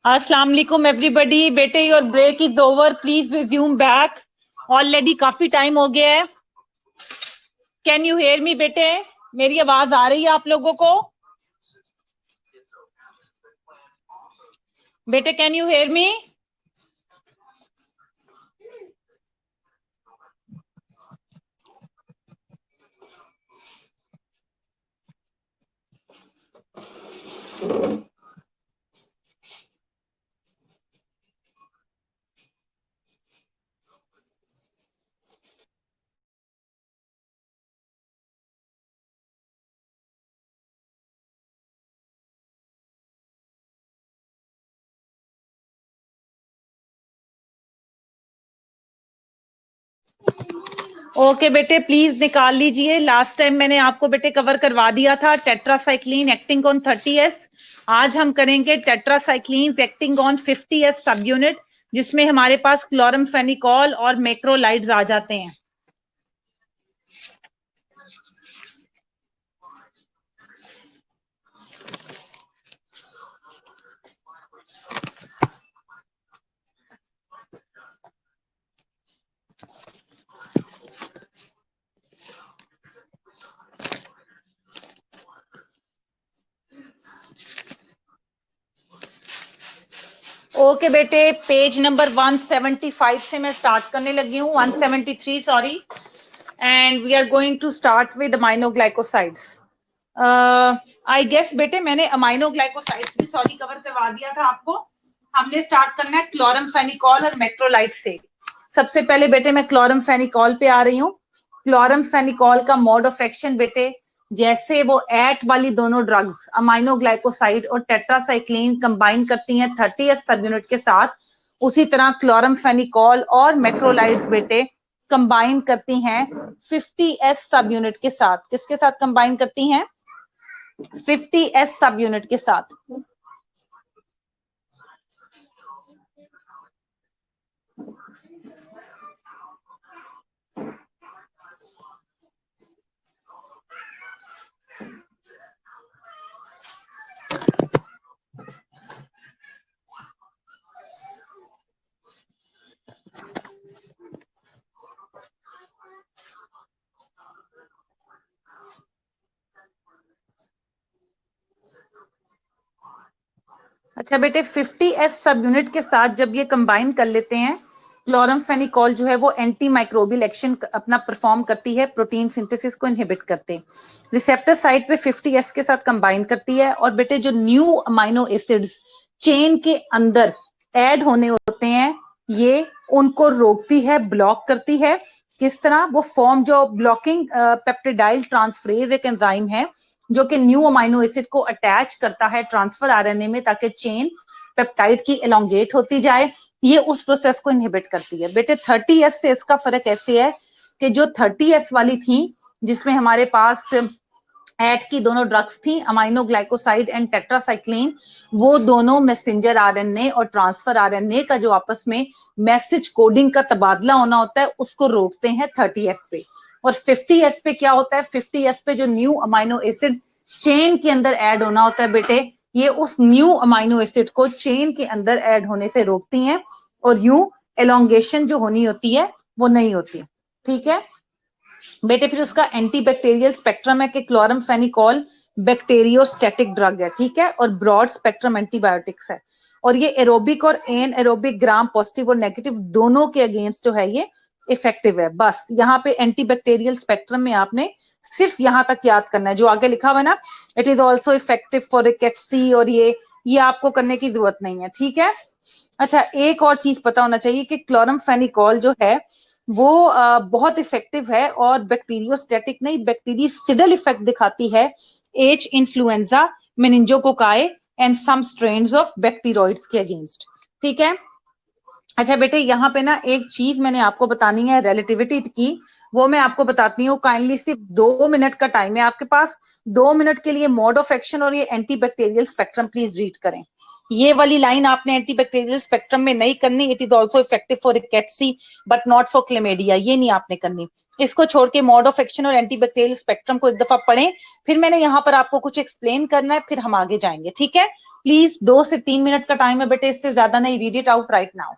अस्सलाम वालेकुम एवरीबॉडी। बेटे your break is over, please resume back. Already काफी टाइम हो गया है। कैन यू हेयर मी बेटे? मेरी आवाज आ रही है आप लोगों को? बेटे can you hear me? Okay बेटे प्लीज निकाल लीजिए। लास्ट टाइम मैंने आपको बेटे कवर करवा दिया था टेट्रासाइक्लिन एक्टिंग ऑन 30S। आज हम करेंगे टेट्रासाइक्लिन एक्टिंग ऑन 50S सब यूनिट, जिसमें हमारे पास क्लोरमफेनिकॉल और मैक्रोलाइड्स आ जाते हैं। ओके बेटे, पेज नंबर 175 से मैं स्टार्ट करने लगी हूँ, 173 sorry. And we are going to start with aminoglycosides. I guess बेटे मैंने अमाइनोग्लाइकोसाइड्स भी सॉरी कवर करवा दिया था आपको। हमने स्टार्ट करना है क्लोरमफेनिकॉल और मैक्रोलाइड से। सबसे पहले बेटे मैं क्लोरमफेनिकॉल पे आ रही हूँ। क्लोरमफेनिकॉल का मोड ऑफ एक्शन बेटे, जैसे वो एट वाली दोनों ड्रग्स अमाइनोग्लाइकोसाइड और टेट्रासाइक्लिन कंबाइन करती हैं 30S सब यूनिट के साथ, उसी तरह क्लोरमफेनिकॉल और मैक्रोलाइड्स बेटे कंबाइन करती हैं 50S सब यूनिट के साथ। किसके साथ कंबाइन करती हैं? 50S सब यूनिट के साथ। अच्छा बेटे, 50S सब यूनिट के साथ जब ये कंबाइन कर लेते हैं, क्लोरमफेनिकॉल जो है वो एंटी माइक्रोबियल एक्शन अपना परफॉर्म करती है, प्रोटीन सिंथेसिस को इनहिबिट करते हैं। रिसेप्टर साइट पे 50S के साथ कंबाइन करती है और बेटे जो न्यू अमाइनो एसिड्स चेन के अंदर ऐड होने होते हैं, ये उनको रोकती है, ब्लॉक करती है। किस तरह? वो फॉर्म जो ब्लॉकिंग पेप्टिडाइल ट्रांसफरेज एक एंजाइम है जो कि न्यू अमाइनो एसिड को अटैच करता है ट्रांसफर आरएनए में, ताकि चेन पेप्टाइड की एलोंगेट होती जाए। ये उस प्रोसेस को इनहिबिट करती है। बेटे 30S से इसका फर्क ऐसे है कि जो 30S वाली थी, जिसमें हमारे पास एट की दोनों ड्रग्स थी अमाइनोग्लाइकोसाइड एंड टेट्रासाइक्लिन, वो दोनों मैसेंजर आरएनए और ट्रांसफर आरएनए का जो आपस में मैसेज कोडिंग का तबादला होना होता है, उसको रोकते हैं 30S पे। और 50S पे क्या होता है? 50S पे जो न्यू अमाइनो एसिड चेन के अंदर ऐड होना होता है बेटे, ये उस न्यू अमाइनो एसिड को चेन के अंदर ऐड होने से रोकती हैं और यूं एलोंगेशन जो होनी होती है वो नहीं होती। ठीक है बेटे, फिर उसका एंटीबैक्टीरियल स्पेक्ट्रम है कि क्लोरमफेनिकॉल बैक्टीरियोस्टैटिक ड्रग है, ठीक है, और ब्रॉड स्पेक्ट्रम एंटीबायोटिक्स है। और ये एरोबिक और एन एरोबिक ग्राम पॉजिटिव और नेगेटिव दोनों के अगेंस्ट जो है ये इफेक्टिव है। बस यहाँ पे एंटीबैक्टीरियल स्पेक्ट्रम में आपने सिर्फ यहाँ तक याद करना है, जो आगे लिखा हुआ है ना, it is also effective for rickettsiae, और ये आपको करने की जरूरत नहीं है। ठीक है। अच्छा, एक और चीज पता होना चाहिए कि क्लोरमफेनिकॉल जो है वो बहुत इफेक्टिव है और बैक्टीरियोस्टैटिक नहीं, बैक्टीरियसिडल इफेक्ट दिखाती है एच इन्फ्लुएंजा, मेनिंजोकोकाई and some strains of bacteroides के अगेंस्ट। ठीक है। अच्छा बेटे, यहाँ पे ना एक चीज मैंने आपको बतानी है रिलेटिविटी की, वो मैं आपको बताती हूँ। काइंडली सिर्फ 2 मिनट का टाइम है आपके पास। 2 मिनट के लिए मोड ऑफ एक्शन और ये एंटीबैक्टीरियल स्पेक्ट्रम प्लीज रीड करें। ये वाली लाइन आपने एंटीबैक्टीरियल स्पेक्ट्रम में नहीं करनी, it is also effective for rickettsiae but not for chlamydia, ये नहीं आपने करनी। इसको छोड़ के मोड ऑफ एक्शन और एंटीबैक्टीरियल स्पेक्ट्रम को एक दफा पढ़ें, फिर मैंने यहाँ पर आपको कुछ एक्सप्लेन करना है, फिर हम आगे जाएंगे, ठीक है। प्लीज 2 से 3 मिनट का टाइम है बेटे, इससे ज्यादा नहीं, read it out right now.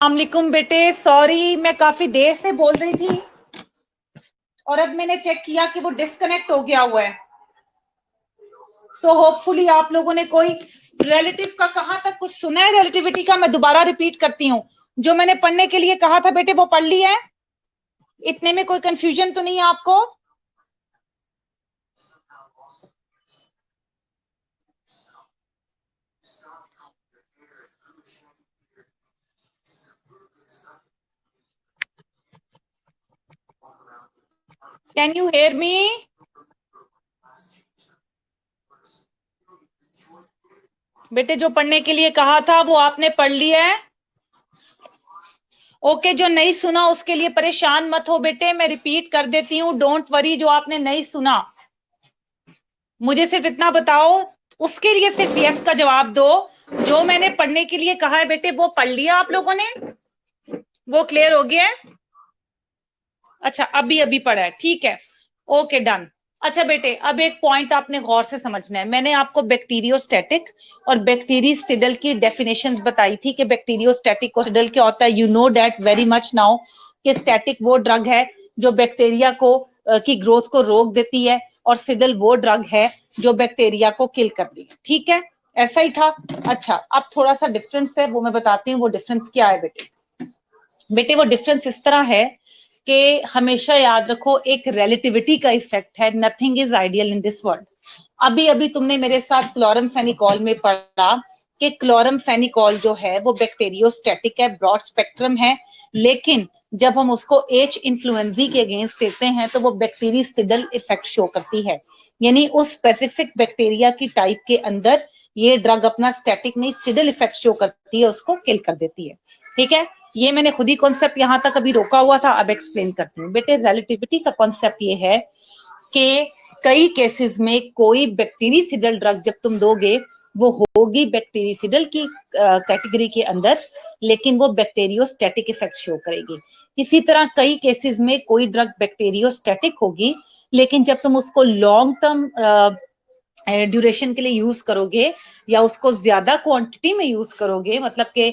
अस्सलामुअलैकुम बेटे, सॉरी मैं काफी देर से बोल रही थी और अब मैंने चेक किया कि वो डिस्कनेक्ट हो गया हुआ है। सो होपफुली आप लोगों ने कोई रिलेटिव का कहाँ तक कुछ सुना है। रिलेटिविटी का मैं दोबारा रिपीट करती हूँ, जो मैंने पढ़ने के लिए कहा था बेटे वो पढ़ लिया है। इतने में कोई कंफ्यूजन तो नहीं है आपको? Can you hear me? बेटे जो पढ़ने के लिए कहा था वो आपने पढ़ लिया है? ओके, जो नहीं सुना उसके लिए परेशान मत हो बेटे, मैं रिपीट कर देती हूँ, डोंट वरी। जो आपने नहीं सुना मुझे सिर्फ इतना बताओ, उसके लिए सिर्फ यस का जवाब दो। जो मैंने पढ़ने के लिए कहा है बेटे वो पढ़ लिया आप लोगों ने? वो क्लियर हो गया है? अच्छा, अभी अभी पढ़ा है, ठीक है, ओके डन। अच्छा बेटे, अब एक पॉइंट आपने गौर से समझना है। मैंने आपको बैक्टीरियोस्टैटिक और बैक्टीरिसिडल की डेफिनेशंस बताई थी कि बैक्टीरियोस्टैटिक और सिडल क्या होता है। You know that very much now कि स्टैटिक वो ड्रग है जो बैक्टीरिया को की ग्रोथ को रोक देती है, और सिडल वो ड्रग है जो बैक्टीरिया को किल करती है। ठीक है, ऐसा ही था। अच्छा, अब थोड़ा सा डिफरेंस है, वो मैं बताती हूँ। वो डिफरेंस क्या है बेटे? बेटे वो डिफरेंस इस तरह है कि हमेशा याद रखो, एक रिलेटिविटी का इफेक्ट है। Nothing is ideal in this world. अभी अभी तुमने मेरे साथ क्लोरमफेनिकोल में पढ़ा कि क्लोरमफेनिकोल जो है वो बैक्टीरियोस्टैटिक है, ब्रॉड स्पेक्ट्रम है, लेकिन जब हम उसको एच इन्फ्लुएंजी के अगेंस्ट देते हैं तो वो बैक्टीरिसिडल इफेक्ट शो करती है। यानी उस स्पेसिफिक बैक्टीरिया की टाइप के अंदर ये ड्रग अपना स्टैटिक नहीं, सिडल इफेक्ट शो करती है, उसको किल कर देती है। ठीक है, ये मैंने खुद ही कॉन्सेप्ट यहां तक अभी रोका हुआ था, अब एक्सप्लेन करती हूँ। बेटे रिलेटिविटी का कॉन्सेप्ट ये है कि कई केसेस में कोई बैक्टीरिसिडल ड्रग जब तुम दोगे वो होगी बैक्टीरिसिडल की कैटेगरी के अंदर, लेकिन वो बैक्टीरियोस्टैटिक इफेक्ट शो करेगी। इसी तरह कई केसेस में कोई ड्रग बैक्टीरियोस्टैटिक होगी, लेकिन जब तुम उसको लॉन्ग टर्म ड्यूरेशन के लिए यूज करोगे या उसको ज्यादा क्वांटिटी में यूज करोगे, मतलब कि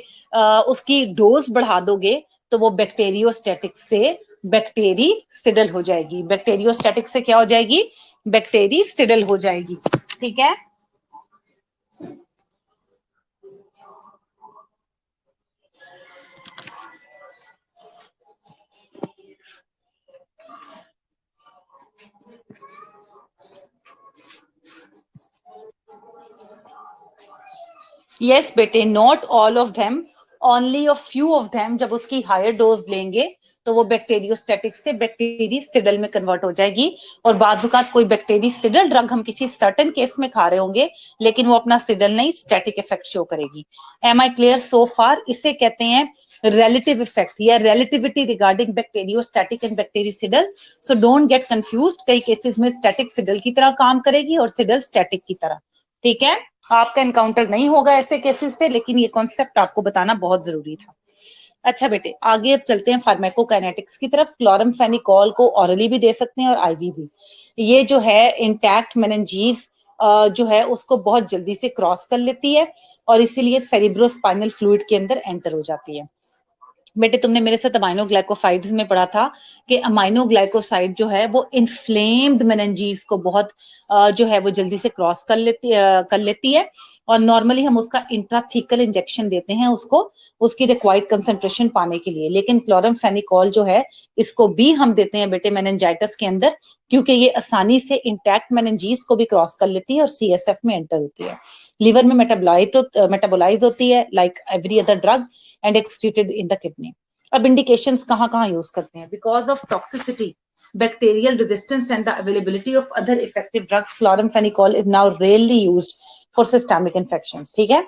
उसकी डोज बढ़ा दोगे, तो वो बैक्टीरियोस्टैटिक से बैक्टीरिसिडल हो जाएगी। बैक्टीरियोस्टैटिक से क्या हो जाएगी? बैक्टीरिसिडल हो जाएगी। ठीक है, यस बेटे, not all of them, only a few of them जब उसकी हायर डोज लेंगे तो वो बैक्टीरियोस्टैटिक से बैक्टीरिसिडल में कन्वर्ट हो जाएगी। और बाद वक़्त कोई बैक्टीरिसिडल ड्रग हम किसी सर्टेन केस में खा रहे होंगे, लेकिन वो अपना सिडल नहीं, स्टैटिक इफेक्ट शो करेगी। एम आई क्लियर सो फार? इसे कहते हैं relative effect या relativity regarding bacteriostatic and bactericidal. So don't get confused, कई केसेस में स्टैटिक सिडल की तरह काम करेगी और सिडल स्टैटिक की तरह। ठीक है, आपका एनकाउंटर नहीं होगा ऐसे केसेस से, लेकिन ये कॉन्सेप्ट आपको बताना बहुत जरूरी था। अच्छा बेटे, आगे अब चलते हैं फार्माकोकाइनेटिक्स की तरफ। क्लोरमफेनिकोल को ऑरली भी दे सकते हैं और आईवी भी। ये जो है इंटैक्ट मेनिंजीज जो है उसको बहुत जल्दी से क्रॉस कर लेती है और इसीलिए सेरिब्रोस्पाइनल फ्लूइड के अंदर एंटर हो जाती है। बेटे तुमने मेरे साथ अमाइनो ग्लाइकोसाइड्स में पढ़ा था कि अमाइनो ग्लाइकोसाइड जो है वो इन्फ्लेम्ड मेनिंजीज को बहुत जो है वो जल्दी से क्रॉस कर लेती है। और नॉर्मली हम उसका इंट्राथीकल इंजेक्शन देते हैं उसको, उसकी रिक्वायर्ड कंसंट्रेशन पाने के लिए। लेकिन क्लोरमफेनिकोल जो है इसको भी हम देते हैं बेटे मेनिंजाइटिस के अंदर, क्योंकि ये आसानी से इंटैक्ट मेनिंजीज को भी क्रॉस कर लेती है और सीएसएफ में एंटर होती है। लिवर में मेटाबोलाइज होती है like every other drug and excreted in the kidney. अब इंडिकेशंस कहाँ यूज करते हैं? Because of toxicity, bacterial resistance and the availability of other effective drugs, chloramphenicol is now rarely used for systemic infections. ठीक है,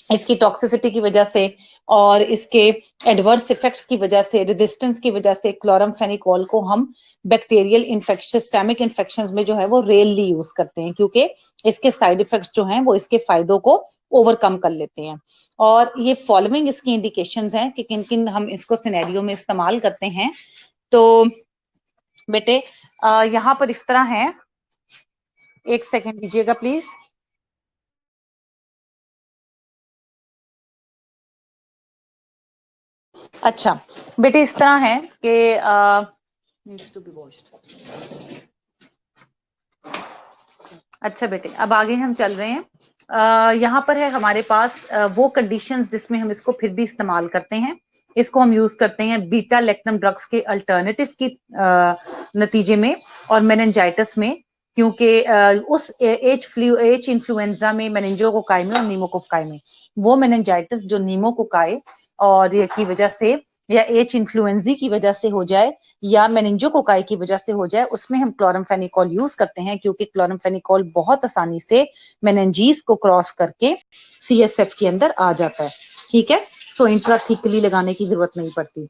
इसकी toxicity की वजह से और इसके एडवर्स इफेक्ट्स की वजह से, रेजिस्टेंस की वजह से क्लोरमफेनिकोल को हम बैक्टीरियल इन्फेक्शन, सिस्टेमिक इन्फेक्शंस में जो है वो रेयरली यूज करते हैं, क्योंकि इसके साइड इफेक्ट्स जो हैं वो इसके फायदों को ओवरकम कर लेते हैं। और ये फॉलोइंग इसकी इंडिकेशंस हैं कि किन किन हम इसको सिनेरियो में इस्तेमाल करते हैं। तो बेटे यहाँ पर इस तरह है, एक सेकंड दीजिएगा प्लीज। अच्छा बेटे इस तरह है कि needs to be washed। अच्छा बेटे अब आगे हम चल रहे हैं। यहाँ पर है हमारे पास वो कंडीशंस जिसमें हम इसको फिर भी इस्तेमाल करते हैं। इसको हम यूज करते हैं बीटा लैक्टम ड्रग्स के अल्टरनेटिव की नतीजे में और मेनिंजाइटिस में, क्योंकि उस एच इन्फ्लुएंजा में मेनिंजोकोकाई में और नीमोकोकाई में वो मेनिंजाइटिस जो नीमोकोकाई और की वजह से या एच इन्फ्लुएंजी की वजह से हो जाए या मेनिंजोकोकाई की वजह से हो जाए, उसमें हम क्लोरामफेनिकोल यूज करते हैं, क्योंकि क्लोरामफेनिकोल बहुत आसानी से मेनिंजीज को क्रॉस करके सीएसएफ के अंदर आ जाता है। ठीक है, सो इंट्राथिकली लगाने की जरूरत नहीं पड़ती।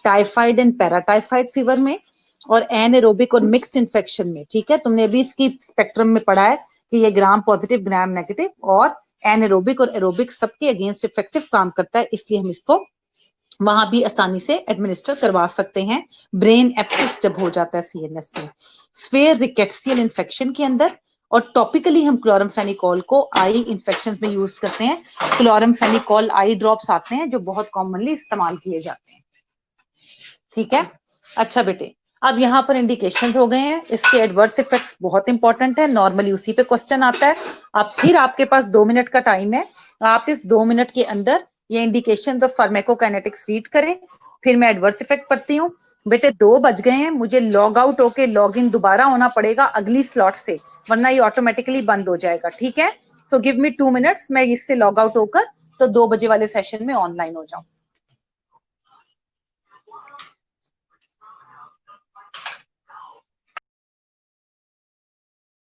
टाइफाइड एंड पैराटाइफाइड फीवर में और एनएरोबिक और मिक्स्ड इन्फेक्शन में, ठीक है, तुमने अभी इसकी स्पेक्ट्रम में पढ़ा है कि ये ग्राम पॉजिटिव ग्राम नेगेटिव और एनएरोबिक और एरोबिक सबके अगेंस्ट इफेक्टिव काम करता है, इसलिए हम इसको वहां भी आसानी से एडमिनिस्टर करवा सकते हैं। ब्रेन एप्सिस जब हो जाता है सीएनएस में, स्फेयर रिकेट्सियल इन्फेक्शन के अंदर, और टॉपिकली हम क्लोरामफेनिकोल को आई इन्फेक्शन में यूज करते हैं। क्लोरामफेनिकोल आई ड्रॉप्स आते हैं जो बहुत कॉमनली इस्तेमाल किए जाते हैं। ठीक है, अच्छा बेटे अब यहाँ पर इंडिकेशंस हो गए हैं, इसके एडवर्स इफेक्ट्स बहुत इंपॉर्टेंट है, नॉर्मली उसी पे क्वेश्चन आता है। अब फिर आपके पास 2 मिनट का टाइम है, आप इस 2 मिनट के अंदर ये इंडिकेशंस ऑफ फार्माकोकाइनेटिक्स रीड करें, फिर मैं एडवर्स इफेक्ट पढ़ती हूँ। बेटे 2 बज गए हैं, मुझे लॉग आउट होके लॉग इन दोबारा होना पड़ेगा अगली स्लॉट से, वरना ये ऑटोमेटिकली बंद हो जाएगा। ठीक है, सो गिव मी 2 मिनट्स, मैं इससे लॉग आउट होकर तो 2 बजे वाले सेशन में ऑनलाइन हो जाऊं।